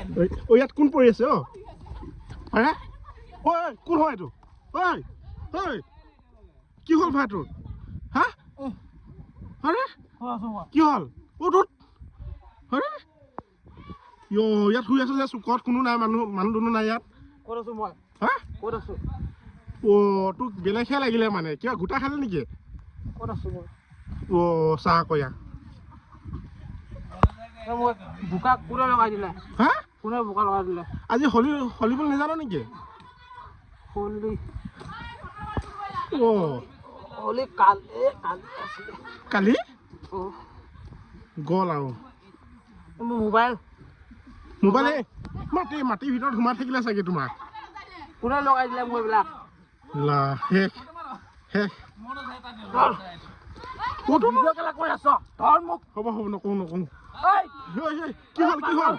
ঐ ইয়াত কোন পৰি আছে অ' আৰে ঐ কোন হয় এইটো ঐ ঐ কি হ'ল ভাই তোৰ হা আৰে কি হ'ল অ' তোৰ আৰে ইয়াত শুই আছো যে চুকত কোনো নাই মানুহ দুনো নাই ইয়াত ক'ত আছো মই হা ক'ত আছো অ' তোক বেলেগহে লাগিলে মানে কিবা গোটা খালে নেকি ক'ত আছো মই অ' চাহ কয়া মোক বোকা কোনে লগাই দিলে হা কোনে বোকা লগাই দিলে আজি হলিবল নাজানো নেকি হলি অ' হলি কালি আছিলে কালি অঁ গ'ল আৰু মোৰ মোবাইল মাটিৰ ভিতৰত সোমাই থাকিলে চাগে তোমাক কোনে লগাই দিলে মোৰ এইবিলাক লা শেষ ভিডিঅ' কেলা কৰি আছ ধৰ মোক হ'ব নকওঁ ঐ কি হ'ল